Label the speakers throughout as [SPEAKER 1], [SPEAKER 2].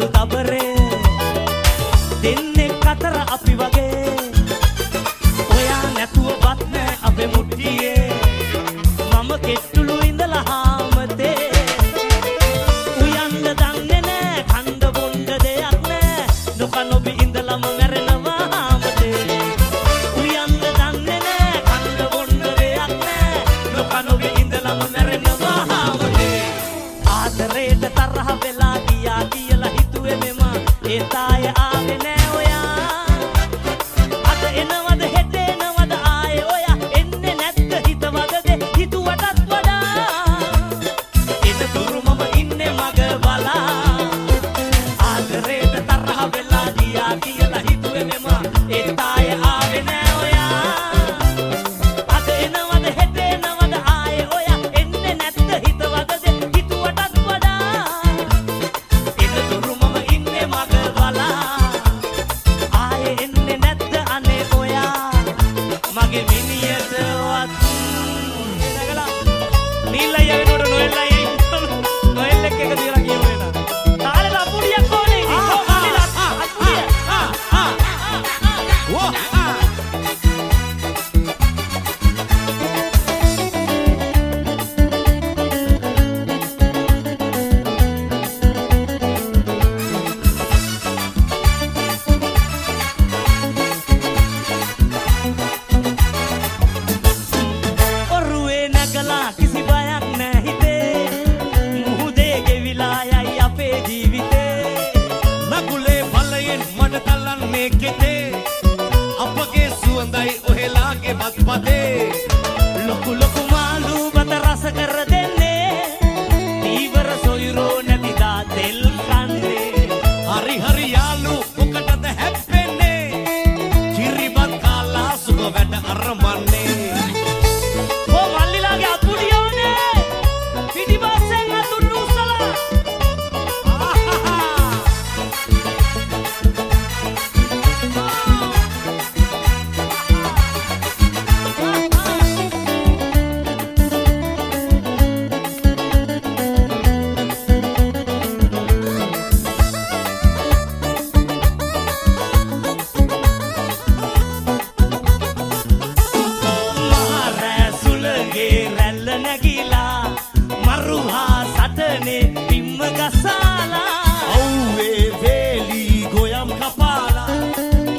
[SPEAKER 1] මාළු දබරේ දෙන්නේ කතර අපි වගේ ඔයා නැතුව වත් නෑ අපේ මුට්ටියේ මම කෙට්ටුළු ඉඳලා හාමතේ උයන්න දන්නේ නෑ කණ්ඩ බොණ්ඩ දෙයක් නෑ නොකන ඔබ ඉඳලම මැරෙනවා හාමතේ උයන්න දන්නේ නෑ කණ්ඩ බොණ්ඩ දෙයක් නෑ නොකන ඔබ ඉඳලම මැරෙනවා හාමතේ ආදරේට තරහ වෙලා ගියා කියලා හිතුවේ මෙම ඒ තාය ආවේ නෑ ඔයා අද එනවද හෙට එනවද ආයේ ඔයා එන්නේ නැත්ද හිතවදද හිතුවටත් වඩා එන දුරු මම ඉන්නේ මග බලා ආදරේට තරහ වෙලා ගියා කියලා හිතුවේ මෙම ඒ තාය ආවේ නෑ ඔයා අද එනවද හෙට එනවද ආයේ ඔයා එන්නේ නැත්ද හිතවදද හිතුවටත් වඩා එන දුරු මම ඉන්නේ මග බලා ආයේ එන්නේ නැත්ද අනේ ඔයා මගේ මිනියටවත් නගලා නිල්ලය වෙනකොට නොෙල් එක දිලා කියමු එන තාලේ අපුඩියක් ඕනේ අපුඩිය ඔරුවේ නැගලා කිසි බයක් නෑ හිතේ මුහුදේ ගෙවිලා යයි අපේ ජීවිතේ
[SPEAKER 2] නගුලේ බලයෙන් මඩ තලන්නේ කෙතේ අපගේ සුවඳයි ඔහෙලාගේ බත්පතේ
[SPEAKER 1] ලොකු ලොකු මාළු බත රස කර දෙන්නේ දීවර සොයුරෝ නැතිදා තෙල් කන්නේ
[SPEAKER 2] හරි හරි යාළු මොකටද හැප්පෙන්නේ කිරිබත් කාලා සුබ වැඩ අරමන්නේ
[SPEAKER 1] ඕ මල්ලිලාගේ අපුඩිය ඕනේ පිටිපස්සෙන් අතුල්ලු උස්සලා මහරෑ සුලගේ රැල්ල නැගිලා මරුහා සටනේ පිම්ම ගසාලා
[SPEAKER 2] අව්වේ වේලි ගොයම් කපාලා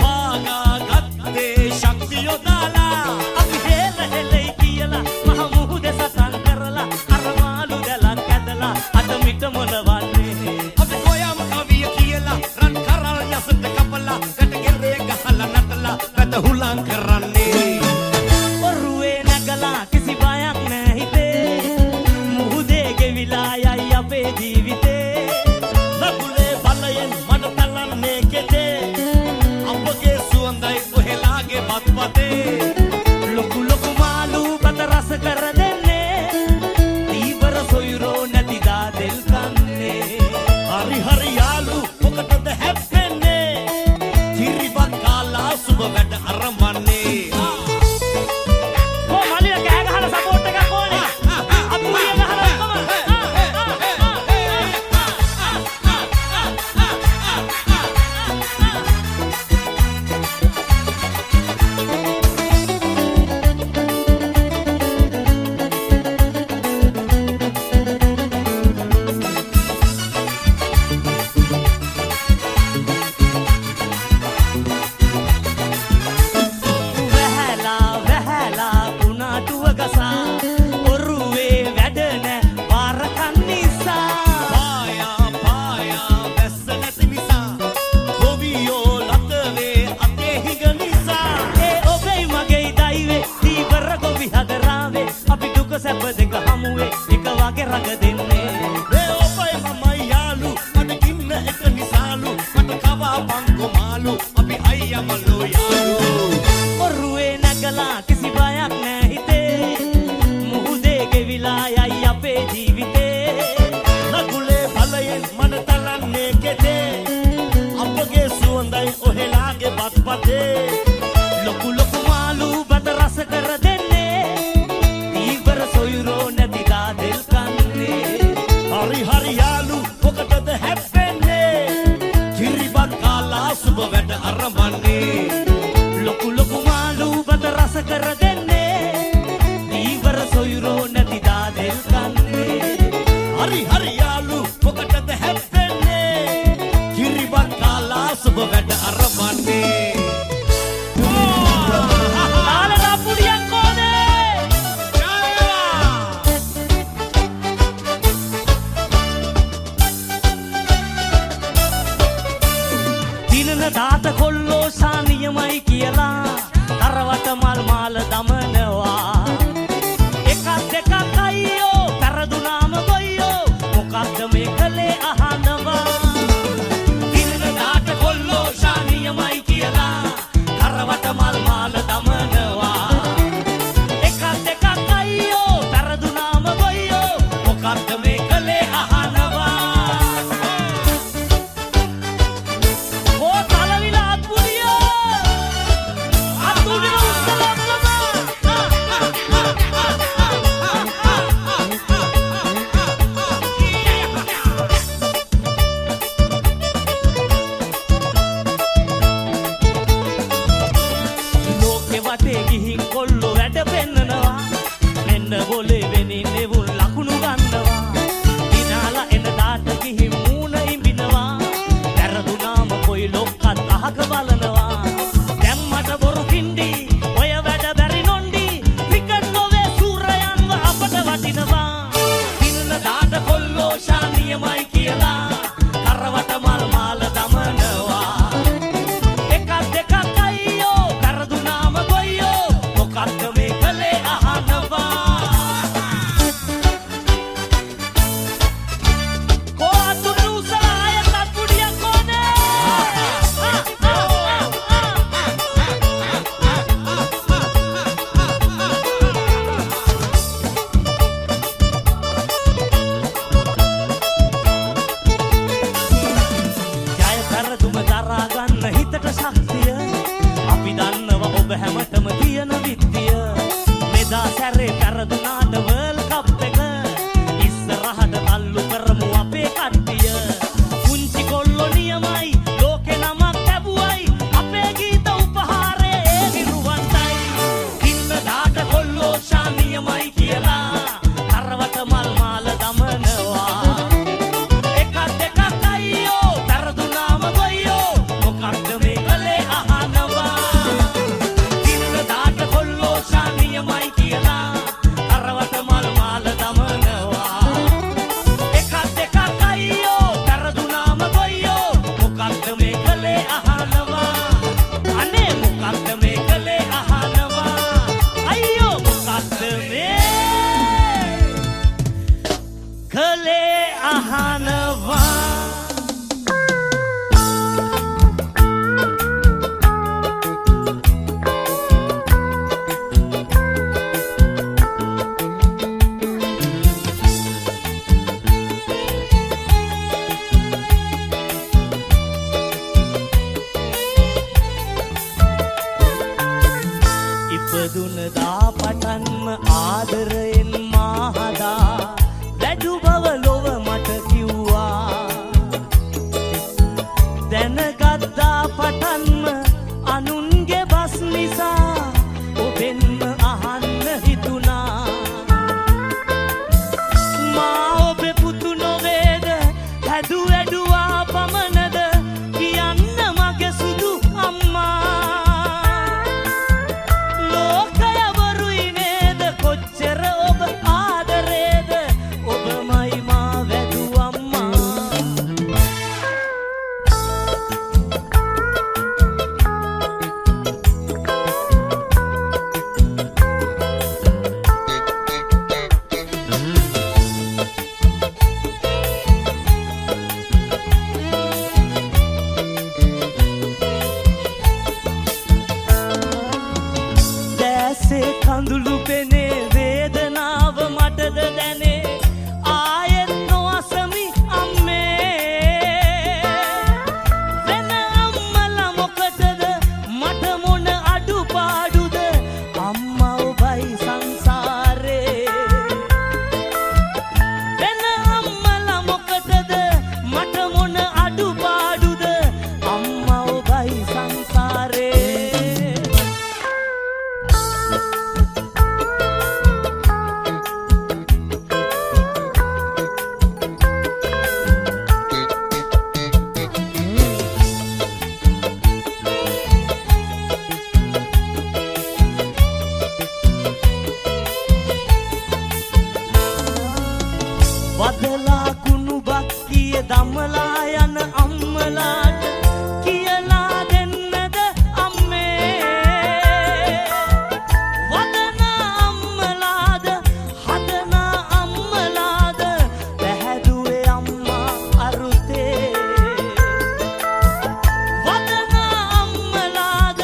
[SPEAKER 2] පාගා ගත්තේ ශක්තිය යොදාලා
[SPEAKER 1] අපි හෙල හෙලයි කියලා මහ මුහුදේ සටන් කරලා අර මාළු දැලක් ඇදලා අද මිට මොනවන්නේ
[SPEAKER 2] අපි ගොයම් කවිය කියලා රන් කරල් යසට කපලා ගැට ගෙරේ ගහලා නටලා පැත හුලං කරන්නේ
[SPEAKER 1] ඔරුවේ නැගලා කිසි බයක් නෑ හිතේ මුහුදේ ගෙවිලා යයි අපේ ජීවිතේ
[SPEAKER 2] නගුලේ බලයෙන් මඩ තලන්නේ කෙතේ අපගේ සුවඳයි ඔහෙලාගේ බත්පතේ
[SPEAKER 1] ලොකු ලොකු මාළු බත රස කර දෙන්නේ දීවර සොයුරෝ නැතිදා තෙල් කන්නේ
[SPEAKER 2] හරි හරි යාළු මොකටද හැප්පෙන්නේ කිරිබත් කාලා සුබ වැඩ අරමන්නේ
[SPEAKER 1] ඕ මල්ලිලා කෑ ගහලා සපෝට් එකක් ඕනේ අපුඩිය ගහලා ඔක්කොම වැහැලා වැහැලා උනාටුව ගසා ඔරුවේ වැඩ නෑ පාරකන් නිසා
[SPEAKER 2] පායා පායා වැස්ස නැති නිසා ගොවියෝ ලතවේ අතේ හිඟ නිසා
[SPEAKER 1] ඒ ඔබයි මගේ දෛවේ දීවර ගොවි හදරාවේ අපි දුක සැප දෙක හමුවේ එක වගේ රඟ දෙන්නේ
[SPEAKER 2] ඒ ඔබයි මමයි යාළු මට කින්න එක නිසාලු මට කවා පංකො මාළු අපි අයියමලෝ යාළු
[SPEAKER 1] ඔරුවේ නැගලා කිසි බයක් නෑ හිතේ මුහුදේ ගෙවිලා යයි අපේ ජීවිතේ
[SPEAKER 2] නගුලේ බලයෙන් මඩ තලන්නේ කෙතේ අපගේ සුවඳයි ඔහෙලාගේ බත්පතේ
[SPEAKER 1] ලොකු ලොකු මාළු බත රස කර දෙන්නේ දීවර සොයුරෝ නැතිදා තෙල් කන්නේ
[SPEAKER 2] හරි හරි යාලු මොකටද හැප්පෙන්නේ කිරිබත් කාලා සුබ වැඩ අරවන්නේ
[SPEAKER 1] තාලලා පුඩියක් ඕනේ දිනන දාත කොල්ලෝ සානියමයි කියලා කරවට මල් මාල දමනවා එකක් දෙකක් අයියෝ පෙරදුනාම ගොයියෝ මොකක්ද මේ කලේ අහනවා දිනන දාත කොල්ලෝ සානියමයි කියලා කරවට මල් මාල දමනවා එකක් දෙකක් අයියෝ පෙරදුනාම ගොයියෝ මොකක්ද මේ කලේ අහනවා ගිහින් කොල්ලෝ වැඩ පෙන්නනවා මෙන්න බොලේ වෙනින් නෙවුල් ලකුණු ගන්නවා දිනාලා එන දාට ගිහින් මූණ ඉඹිනවා පෙරදුනාම කොයි ලොක්කත් අහක බලනවා දැම්මට බොරු කින්ඩි ඔය වැඩ බැරි නොන්ඩි ක්‍රිකට් නොවේ සූරයන්ව අපට වටිනවා දිනන දාට කොල්ලෝ ශානියමයි කියලා කරවට මල් මාල දමනවා එකක් දෙකක් අයියෝ පෙරදුනාම මොකක්ද මේ කලේ අහනවා කෝ අතුරු උසායත් පුඩියක් ඕනේ ජය පෙරදුම දරා ගන්න හිතට ශක්තිය අපි දන්නවා ඔබ හැමතම තියෙන විත්තිය මෙදා සැරේ පෙරදුනාට වර්ල්ඩ් කප් එක ඉස්සරහට තල්ලු කරමු අපේ කට්ටිය පුංචි කොල්ලෝ නියමයි ලෝකේ නමක් ලැබුවයි අපේ ගීත උපහාරේ ඒ නිරුවන්තයි ඉන්න දාට කොල්ලෝ ශානියමයි කියලා කරවට මල් මාල දමනවා එකක් දෙකක් අයියෝ පෙරදුනාම ගොයියෝ මොකක්ද මේ කලේ අහනවා ශානියමයි කියලා කරවට මල් මාල දමනවා එකක් දෙකක් අයියෝ පෙරදුනාම ගොයියෝ මොකක්ද මේ කලේ අහනවා අනේ මොකක්ද මේ කලේ අහනවා අයියෝ මොකක්ද මේ කලේ අහනවා ඉපදුන දා පටන්ම ආදරයෙන් මාහදා වැඩු බව ලොව මට කිව්වා වදලා කුණුබක් කිය දමලා යන අම්මලාට කියලා දෙන්නද අම්මේ වදන අම්මලාද හදන අම්මලාද පැහැදුවේ අම්මා අරුතේ වදන අම්මලාද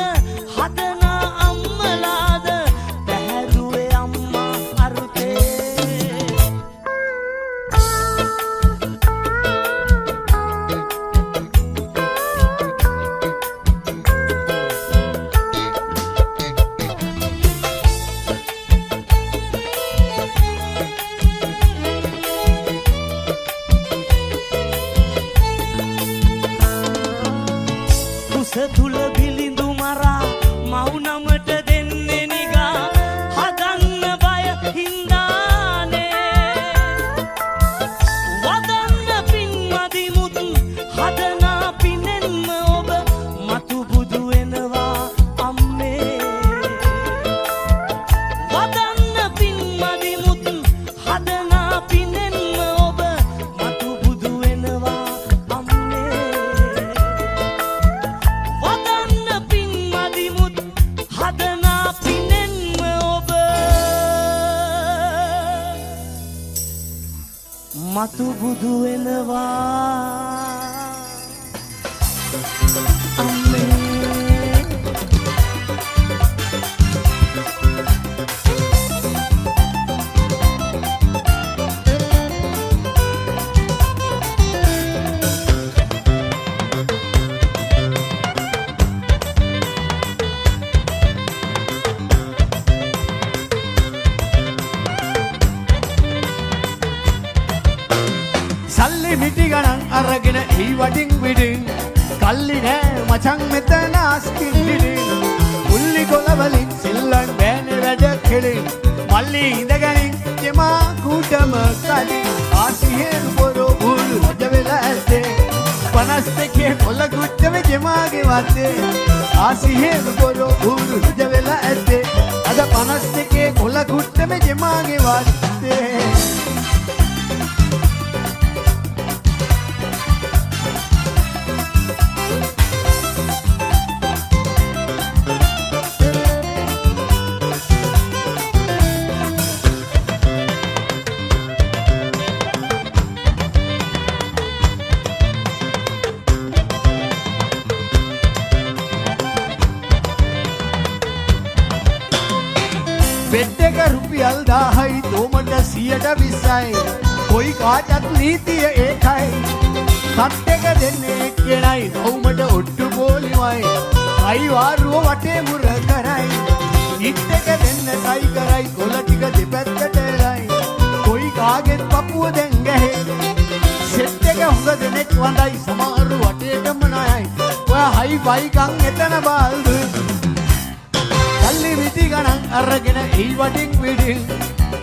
[SPEAKER 1] හදන අම්මලාද පැහැදුවේ අම්මා අරුතේ කුස තුල බිලිඳු මරා මවුනමට දෙන්නේ නිගා හදන්න බය හින්දානේ වදන්න පින්මදිමුත් හදන පිනෙන්ම ඔබ මතු බුදු වෙනවා අම්මේ වදන්න පින්මදිමුත් හදන පිනෙන්ම ඔබ මතු බුදු වෙනවා අම්මේ වදන්න පින්මදිමුත් හදන පිනෙන්ම ඔබ මතු බුදු වෙනවා අම්මේ
[SPEAKER 3] සල්ලි මිටි ගණන් අරගෙන එයි වටින් විඩින් කල්ලි නෑ මචං මෙතන අස්කින් හිටින් උල්ලි කොළ වලින් සිල්ලන් බෑනේ වැඩ කෙලින් මල්ලි ඉඳගනින් යමා කුඩම කලින් ආසියෙන් පොරෝ බුල් රජ වෙලා ඇත්තේ 52 කොළ කුට්ටම ජමාගේ වත්තේ ආසියෙන් පොරෝ බුල් රජ වෙලා ඇත්තේ අද 52 කොළ කුට්ටම ජමාගේ වත්තේ බෙඩ් එක රුපියල් 1000යි තෝමට 120යි කොයි කාටත් නීතිය ඒකයි සත් එක දෙන්නේ කෙනයි තෝමට ඔට්ටු පොලිමයි අයි වාරුව වටේ මුර කරයි ඉත් එක දෙන්න සයි කරයි කොළ ටික දෙපැත්තට එලයි කොයි කාගෙත් පපුව දැන් ගැහේ සෙට් එක හොඟ දෙනෙක් වඳයි සමහරු වටේටම නයයි ඔය හයි ෆයි කන් එතන බාල්දු කල්ලි මිටි ගණන් අරගෙන එයි වටින් විඩින්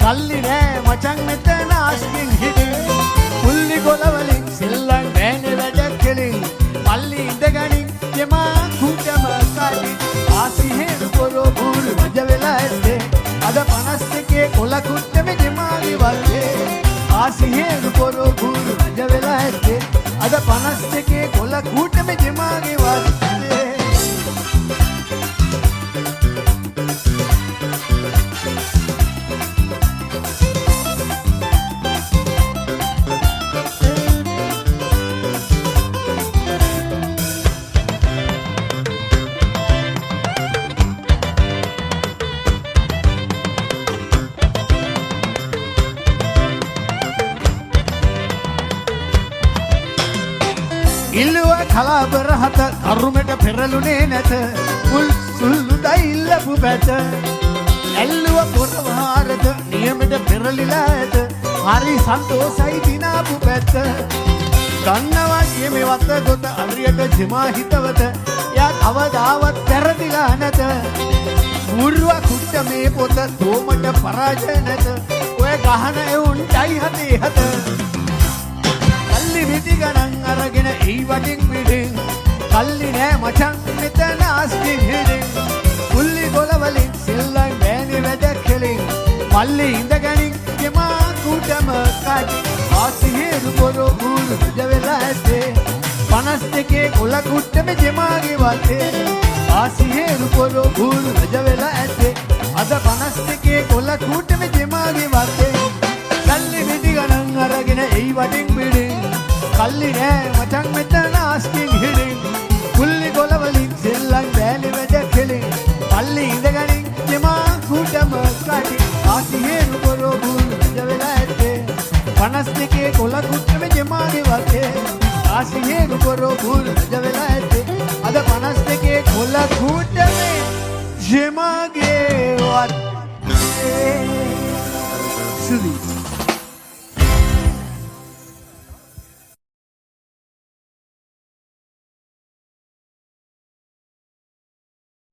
[SPEAKER 3] කල්ලි නෑ මචං මෙතන අස්කින් හිටින් පුල්ලි කොළ වලින් සිල්ලන් බෑනේ වැඩ කෙලින් මල්ලි ඉඳගනින් යමා කුඩම කලින් ආසිහෙන් පොරෝ බුල් රජ වෙලා ඇත්තේ අද 52 කොළ කුට්ටම ජමාගේ වත්තේ ආසිහෙන් පොරෝ බුල් රජ වෙලා ඇත්තේ අද 52 කොළ කුට්ටම ජමාගේ වත්තේ ඉල්ලුව කලාබර හත කරුමට පෙරළුනේ නැත මුල් සුල්ලුදයි ඉල්ලපු පැත ඇල්ලුව පොරවහාරද නියමට පෙරලිලා ඇත හරි සන්තෝසයි දිනාපු පැත්ත ගන්නවා කියමේ වත ගොත අරියට ජමා හිතවත යා කවදාවත් පෙරදිලා නැත මුරුව කුට්ට මේ පොත තෝමට පරාජය නැත ඔය ගහන එවුන්ටයි හතේ හත කල්ලි මිටි ගණන් අරගෙන එයි වටින් විඩින් කල්ලි නෑ මචං මෙතන අස්කින් හිටින් පුල්ලි කොළ වලින් සිල්ලන් බෑනේ වැඩ කෙලින් මල්ලි ඉඳගනින් යමා කුඩම කඩි රජ වෙලා ඇත්තේ 52 කොළ කුට්ටම ජෙමාගේ වත්තේ ආසිහේරු පොරෝ බුරු රජ වෙලා ඇත්තේ අද 52 කොළ කුට්ටම ජෙමාගේ වත්තේ සල්ලි මිදි ගණන් අරගෙන එයි වටින් පිටින් කල්ලි නෑ මචං මෙතන ආස්කින් හිටින් කුල්ලි කොළ වලින් සෙල්ලම් බෑලි වැඩ කෙලින් පල්ලි ඉඳගනින් ජෙමා කුට්ටම කටි ආසිහේරු පොරෝ බුරු රජ වෙලා ඇත්තේ 52 කොළ කුට්ටම ජෙමාගේ වත්තේ ආසිහේරු පොරෝ බුරු රජ වෙලා ඇත්තේ අද 52 කොළ කුට්ටම ජෙමාගේ වත්තේ සුදි